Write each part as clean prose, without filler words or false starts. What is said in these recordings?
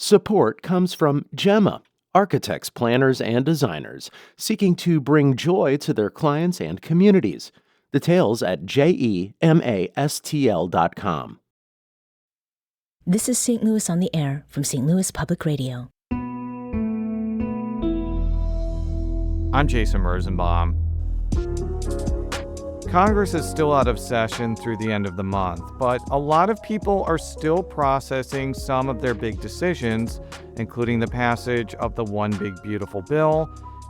Support comes from Gemma, architects, planners, and designers seeking to bring joy to their clients and communities. Details at gemastl.com. This is St. Louis on the Air from St. Louis Public Radio. I'm Jason Rosenbaum. Congress is still out of session through the end of the month, but a lot of people are still processing some of their big decisions, including the passage of the One Big Beautiful Bill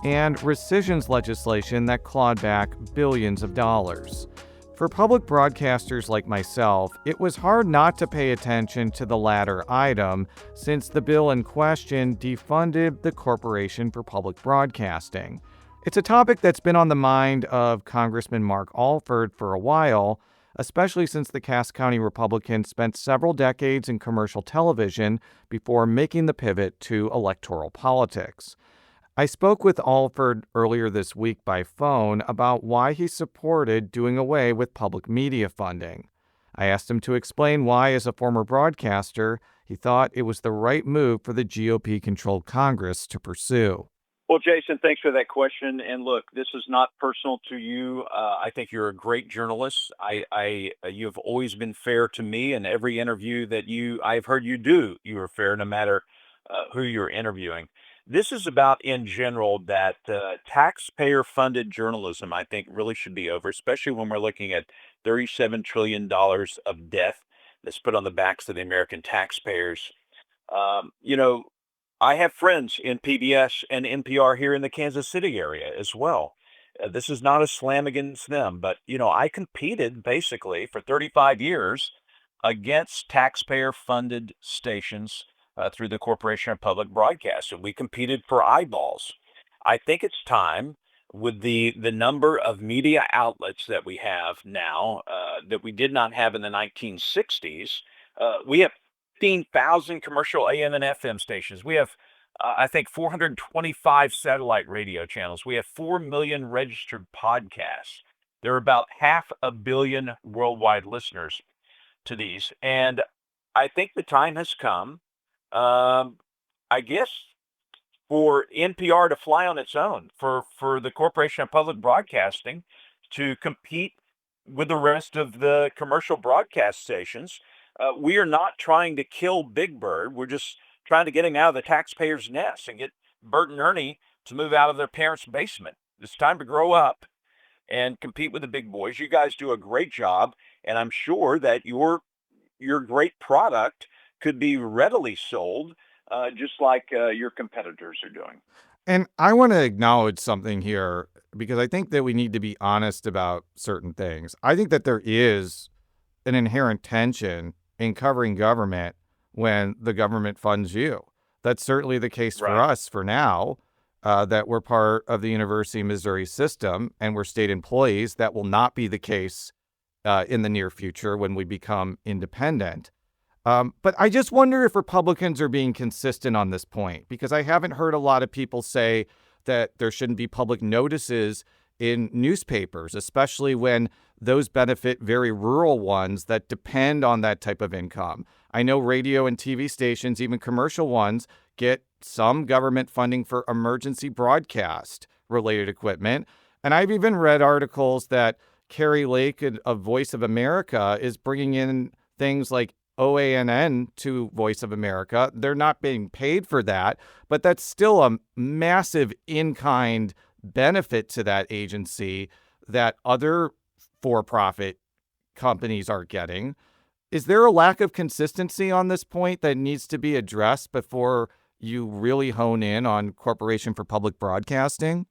and rescissions legislation that clawed back billions of dollars. For public broadcasters like myself, it was hard not to pay attention to the latter item, since the bill in question defunded the Corporation for Public Broadcasting. It's a topic that's been on the mind of Congressman Mark Alford for a while, especially since the Cass County Republican spent several decades in commercial television before making the pivot to electoral politics. I spoke with Alford earlier this week by phone about why he supported doing away with public media funding. I asked him to explain why, as a former broadcaster, he thought it was the right move for the GOP-controlled Congress to pursue. Well, Jason, thanks for that question. And look, this is not personal to you. I think you're a great journalist. You have always been fair to me, and every interview that I've heard you do, you are fair no matter who you're interviewing. This is about, in general, that taxpayer-funded journalism, I think, really should be over, especially when we're looking at $37 trillion of debt that's put on the backs of the American taxpayers. You know, I have friends in PBS and NPR here in the Kansas City area as well. This is not a slam against them, but, I competed basically for 35 years against taxpayer-funded stations through the Corporation of Public Broadcast, and we competed for eyeballs. I think it's time, with the number of media outlets that we have now that we did not have in the 1960s. We have 15,000 commercial AM and FM stations. We have, I think, 425 satellite radio channels. We have 4 million registered podcasts. There are about 500 million worldwide listeners to these. And I think the time has come, I guess, for NPR to fly on its own, for the Corporation of Public Broadcasting to compete with the rest of the commercial broadcast stations. We are not trying to kill Big Bird. We're just trying to get him out of the taxpayer's nest and get Bert and Ernie to move out of their parents' basement. It's time to grow up and compete with the big boys. You guys do a great job, and I'm sure that your great product could be readily sold, just like your competitors are doing. And I want to acknowledge something here, because I think that we need to be honest about certain things. I think that there is an inherent tension in covering government when the government funds you. That's certainly the case for us for now, that we're part of the University of Missouri system and we're state employees. That will not be the case in the near future when we become independent. But I just wonder if Republicans are being consistent on this point, because I haven't heard a lot of people say that there shouldn't be public notices in newspapers, especially when those benefit very rural ones that depend on that type of income. I know radio and TV stations, even commercial ones, get some government funding for emergency broadcast related equipment. And I've even read articles that Carrie Lake of Voice of America is bringing in things like OANN to Voice of America. They're not being paid for that, but that's still a massive in-kind benefit to that agency that other for-profit companies are getting. Is there a lack of consistency on this point that needs to be addressed before you really hone in on Corporation for Public Broadcasting?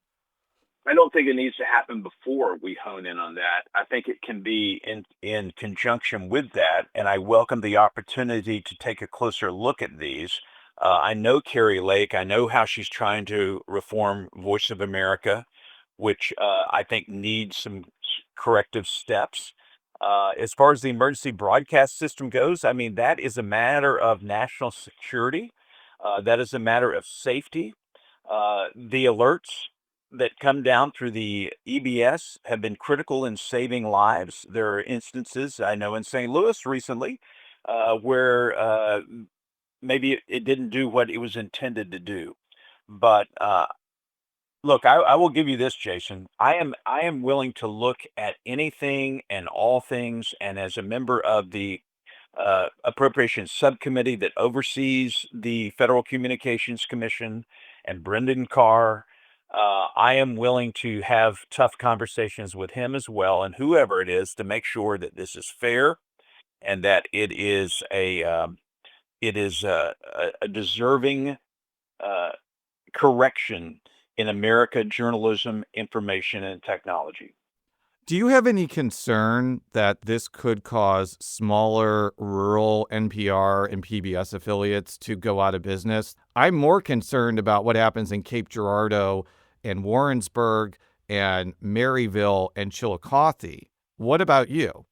I don't think it needs to happen before we hone in on that. I think it can be in conjunction with that, and I welcome the opportunity to take a closer look at these. I know Carrie Lake. I know how she's trying to reform Voice of America, which I think needs some corrective steps. As far as the emergency broadcast system goes, I mean, that is a matter of national security. That is a matter of safety. The alerts that come down through the EBS have been critical in saving lives. There are instances, I know in St. Louis recently, where maybe it didn't do what it was intended to do. But look, I will give you this, Jason. I am willing to look at anything and all things, and as a member of the Appropriations Subcommittee that oversees the Federal Communications Commission and Brendan Carr, I am willing to have tough conversations with him as well, and whoever it is, to make sure that this is fair and that it is a deserving uh, correction in America journalism, information, and technology. Do you have any concern that this could cause smaller rural NPR and PBS affiliates to go out of business? I'm more concerned about what happens in Cape Girardeau and Warrensburg and Maryville and Chillicothe. What about you?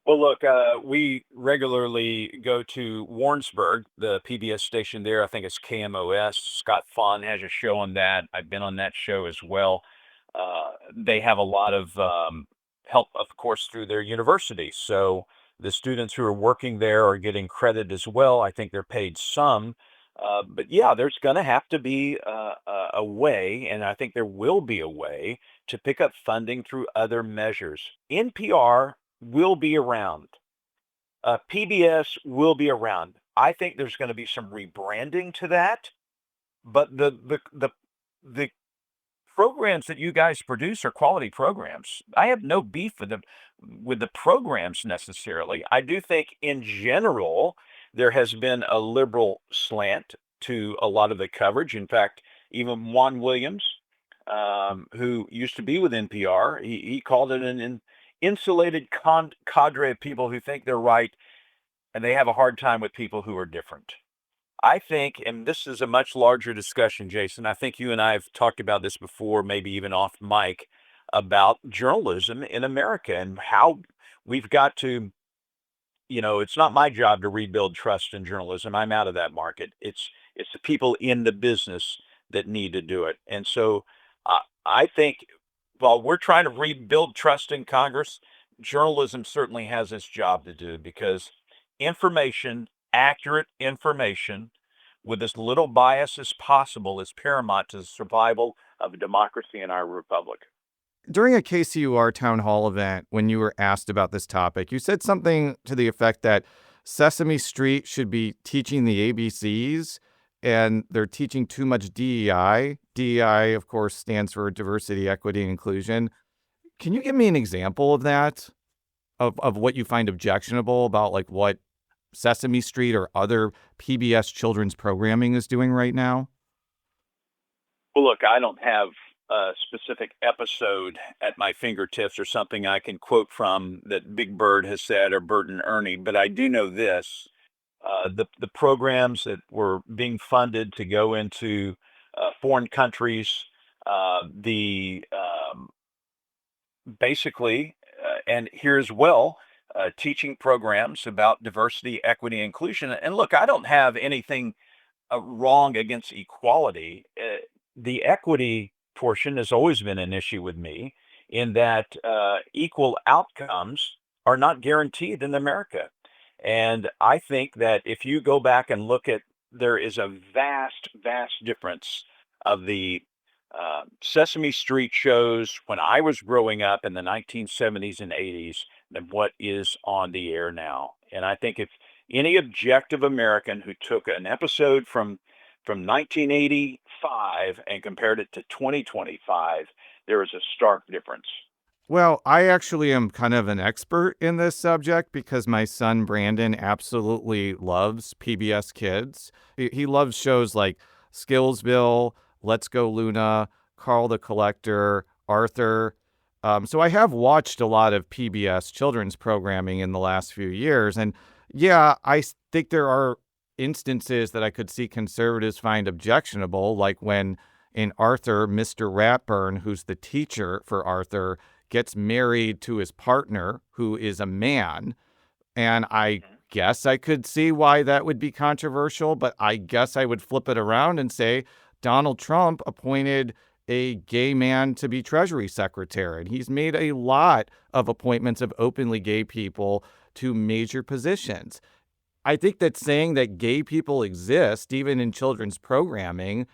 Well, look, we regularly go to Warrensburg, the PBS station there. I think it's KMOS. Scott Fahn has a show on that. I've been on that show as well. They have a lot of help, of course, through their university. So the students who are working there are getting credit as well. I think they're paid some. But yeah, there's going to have to be a way, and I think there will be a way to pick up funding through other measures. NPR will be around. PBS will be around. I think there's going to be some rebranding to that, but the programs that you guys produce are quality programs. I have no beef with the programs necessarily. I do think in general there has been a liberal slant to a lot of the coverage. In fact, even Juan Williams, who used to be with NPR, he called it an insulated cadre of people who think they're right and they have a hard time with people who are different. I think, and this is a much larger discussion, Jason. I think you and I have talked about this before, maybe even off mic, about journalism in America and how we've got to, it's not my job to rebuild trust in journalism. I'm out of that market. It's the people in the business that need to do it. And so I think while we're trying to rebuild trust in Congress, journalism certainly has its job to do because information, accurate information, with as little bias as possible is paramount to the survival of a democracy in our republic. During a KCUR town hall event, when you were asked about this topic, you said something to the effect that Sesame Street should be teaching the ABCs and they're teaching too much DEI. DEI, of course, stands for diversity, equity, and inclusion. Can you give me an example of that, of what you find objectionable about like what Sesame Street or other PBS children's programming is doing right now? Well, look, I don't have a specific episode at my fingertips or something I can quote from that Big Bird has said or Bert and Ernie, but I do know this. The programs that were being funded to go into foreign countries, the basically, and here as well, teaching programs about diversity, equity, inclusion. And look, I don't have anything wrong against equality. The equity portion has always been an issue with me in that equal outcomes are not guaranteed in America. And I think that if you go back and look at, there is a vast, vast difference of the Sesame Street shows when I was growing up in the 1970s and 80s than what is on the air now. And I think if any objective American who took an episode from 1985 and compared it to 2025, there is a stark difference. Well, I actually am kind of an expert in this subject because my son Brandon absolutely loves PBS Kids. He loves shows like Skillsville, Let's Go Luna, Carl the Collector, Arthur. So I have watched a lot of PBS children's programming in the last few years. And yeah, I think there are instances that I could see conservatives find objectionable, like when in Arthur, Mr. Ratburn, who's the teacher for Arthur, gets married to his partner, who is a man. And I guess I could see why that would be controversial, but I guess I would flip it around and say Donald Trump appointed a gay man to be Treasury Secretary. And he's made a lot of appointments of openly gay people to major positions. I think that saying that gay people exist, even in children's programming,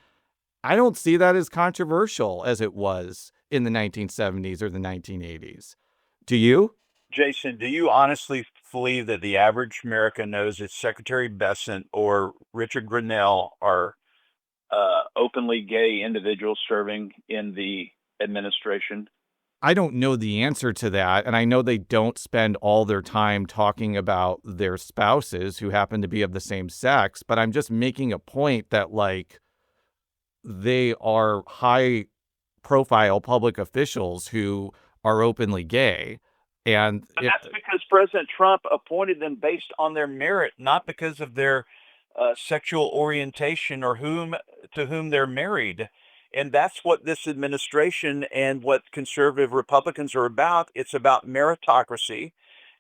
I don't see that as controversial as it was in the 1970s or the 1980s. Do you? Jason, do you honestly believe that the average American knows that Secretary Besant or Richard Grinnell are openly gay individuals serving in the administration? I don't know the answer to that. And I know they don't spend all their time talking about their spouses who happen to be of the same sex, but I'm just making a point that, like, they are high profile public officials who are openly gay. And And that's because President Trump appointed them based on their merit, not because of their sexual orientation or whom they're married. And that's what this administration and what conservative Republicans are about. It's about meritocracy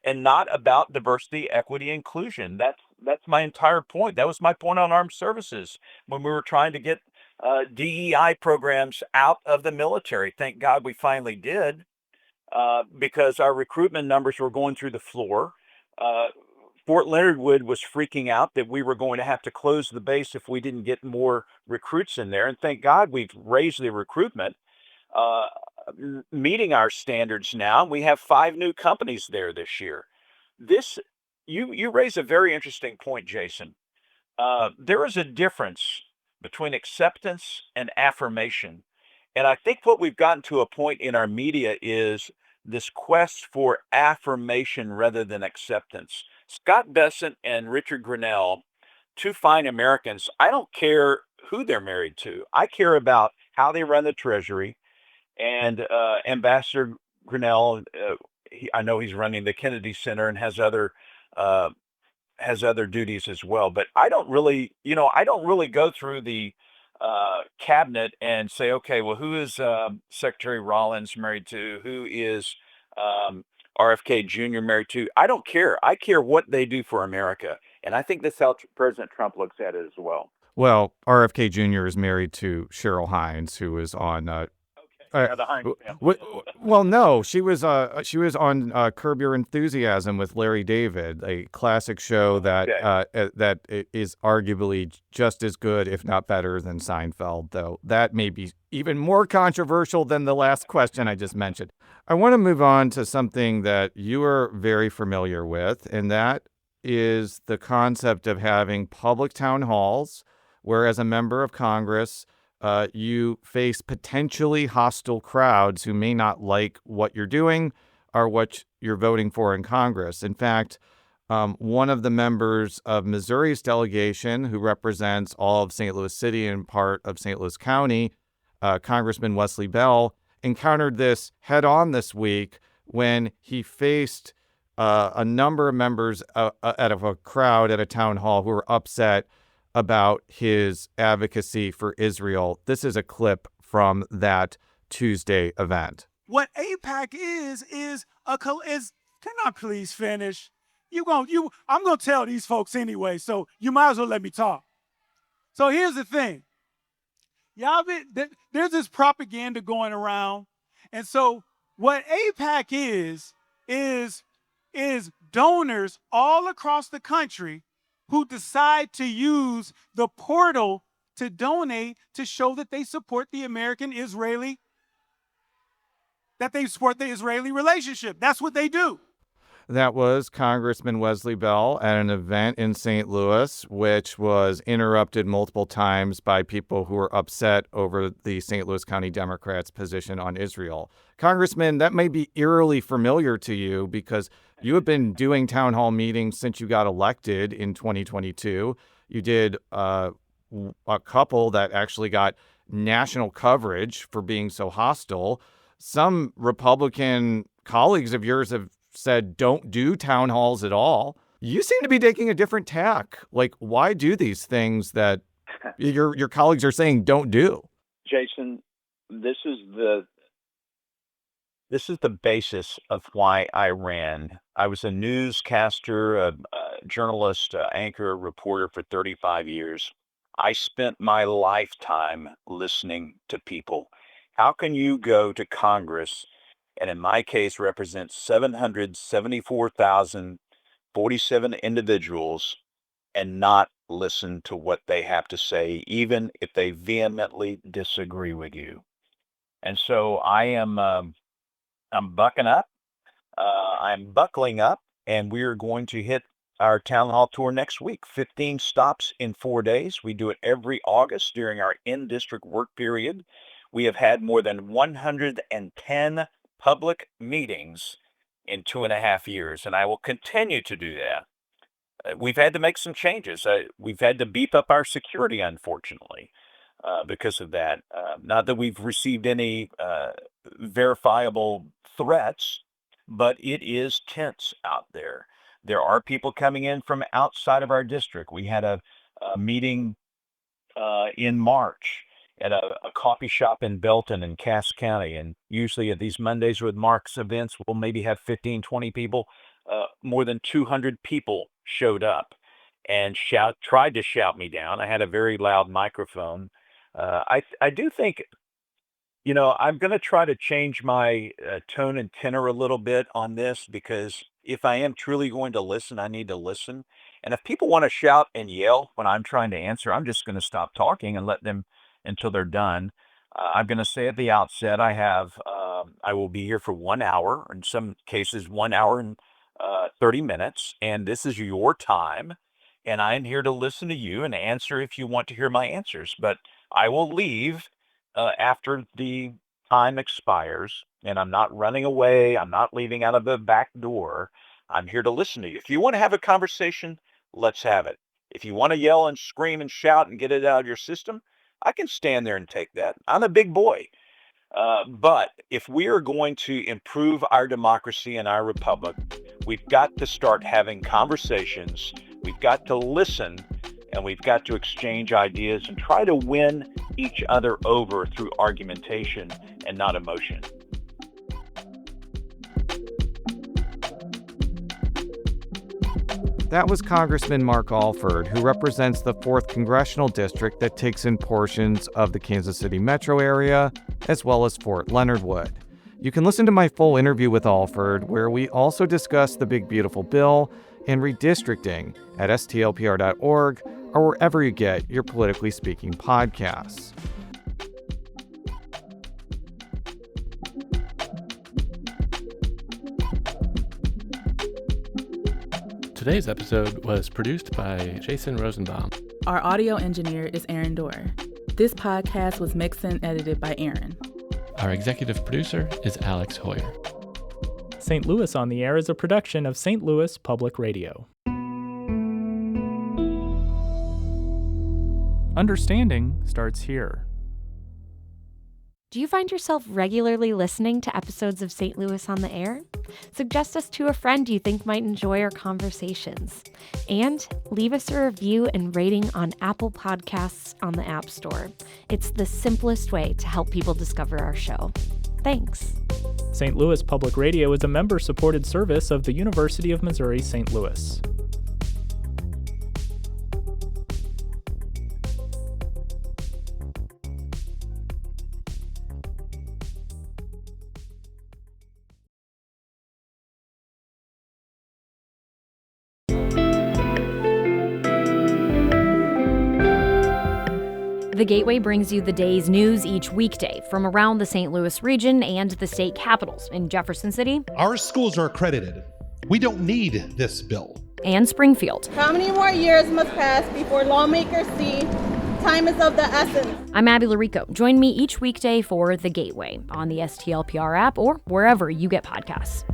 and not about diversity, equity, inclusion. That's my entire point. That was my point on armed services when we were trying to get DEI programs out of the military. Thank God we finally did, because our recruitment numbers were going through the floor. Uh, Fort Leonard Wood was freaking out that we were going to have to close the base if we didn't get more recruits in there. And thank God we've raised the recruitment, uh, meeting our standards now. We have 5 new companies there this year. This, you raise a very interesting point, Jason. There is a difference between acceptance and affirmation. And I think what we've gotten to a point in our media is this quest for affirmation rather than acceptance. Scott Bessent and Richard Grinnell, 2 fine Americans. I don't care who they're married to. I care about how they run the Treasury. And Ambassador Grinnell, I know he's running the Kennedy Center and uh, has other duties as well. But I don't really go through the cabinet and say, okay, well, who is Secretary Rollins married to? Who is RFK Jr. married to? I don't care. I care what they do for America. And I think that's how President Trump looks at it as well. well, RFK Jr. is married to Cheryl Hines, who was on Yeah, the Hines family. well, no, she was on Curb Your Enthusiasm with Larry David, a classic show that Okay. is arguably just as good, if not better, than Seinfeld. Though that may be even more controversial than the last question I just mentioned. I want to move on to something that you are very familiar with, and that is the concept of having public town halls, where, as a member of Congress, you face potentially hostile crowds who may not like what you're doing or what you're voting for in Congress. In fact, one of the members of Missouri's delegation, who represents all of St. Louis City and part of St. Louis County, Congressman Wesley Bell, encountered this head on this week when he faced a number of members out of a crowd at a town hall who were upset about his advocacy for Israel. This is a clip from that Tuesday event. What AIPAC is can I please finish? I'm gonna tell these folks anyway, so you might as well let me talk. So here's the thing. There's this propaganda going around, and so what AIPAC is donors all across the country who decide to use the portal to donate to show that they support the American-Israeli, that they support the Israeli relationship. That's what they do. That was Congressman Wesley Bell at an event in St. Louis, which was interrupted multiple times by people who were upset over the St. Louis County Democrats' position on Israel. Congressman, that may be eerily familiar to you because you have been doing town hall meetings since you got elected in 2022. You did a couple that actually got national coverage for being so hostile. Some Republican colleagues of yours have said don't do town halls at all. You seem to be taking a different tack. Like, why do these things that your colleagues are saying don't do? Jason, this is the basis of why I ran. I was a newscaster, a journalist, anchor, reporter for 35 years. I spent my lifetime listening to people. How can you go to Congress and, in my case, represent 774,047 individuals and not listen to what they have to say, even if they vehemently disagree with you. And so I'm bucking up. I'm buckling up, and we're going to hit our town hall tour next week. 15 stops in 4 days. We do it every August during our in-district work period. We have had more than 110 public meetings in 2.5 years, and I will continue to do that. We've had to make some changes. We've had to beef up our security, unfortunately, because of that. Not that we've received any verifiable threats, but it is tense out there. There are people coming in from outside of our district. We had a meeting in March at a coffee shop in Belton in Cass County. And usually at these Mondays with Mark's events, we'll maybe have 15, 20 people. More than 200 people showed up and tried to shout me down. I had a very loud microphone. I do think, I'm going to try to change my tone and tenor a little bit on this, because if I am truly going to listen, I need to listen. And if people want to shout and yell when I'm trying to answer, I'm just going to stop talking and let them until they're done. I'm going to say at the outset, I will be here for 1 hour, in some cases 1 hour and 30 minutes, and this is your time, and I am here to listen to you and answer if you want to hear my answers. But I will leave after the time expires, and I'm not running away. I'm not leaving out of the back door. I'm here to listen to you. If you want to have a conversation, let's have it. If you want to yell and scream and shout and get it out of your system, I can stand there and take that. I'm a big boy. But if we are going to improve our democracy and our republic, we've got to start having conversations. We've got to listen, and we've got to exchange ideas and try to win each other over through argumentation and not emotion. That was Congressman Mark Alford, who represents the 4th Congressional District that takes in portions of the Kansas City metro area, as well as Fort Leonard Wood. You can listen to my full interview with Alford, where we also discuss the Big Beautiful Bill and redistricting at stlpr.org or wherever you get your politically speaking podcasts. Today's episode was produced by Jason Rosenbaum. Our audio engineer is Aaron Dorr. This podcast was mixed and edited by Aaron. Our executive producer is Alex Hoyer. St. Louis on the Air is a production of St. Louis Public Radio. Understanding starts here. Do you find yourself regularly listening to episodes of St. Louis on the Air? Suggest us to a friend you think might enjoy our conversations. And leave us a review and rating on Apple Podcasts on the App Store. It's the simplest way to help people discover our show. Thanks. St. Louis Public Radio is a member-supported service of the University of Missouri St. Louis. The Gateway brings you the day's news each weekday from around the St. Louis region and the state capitals in Jefferson City. Our schools are accredited. We don't need this bill. And Springfield. How many more years must pass before lawmakers see time is of the essence? I'm Abby Larico. Join me each weekday for The Gateway on the STLPR app or wherever you get podcasts.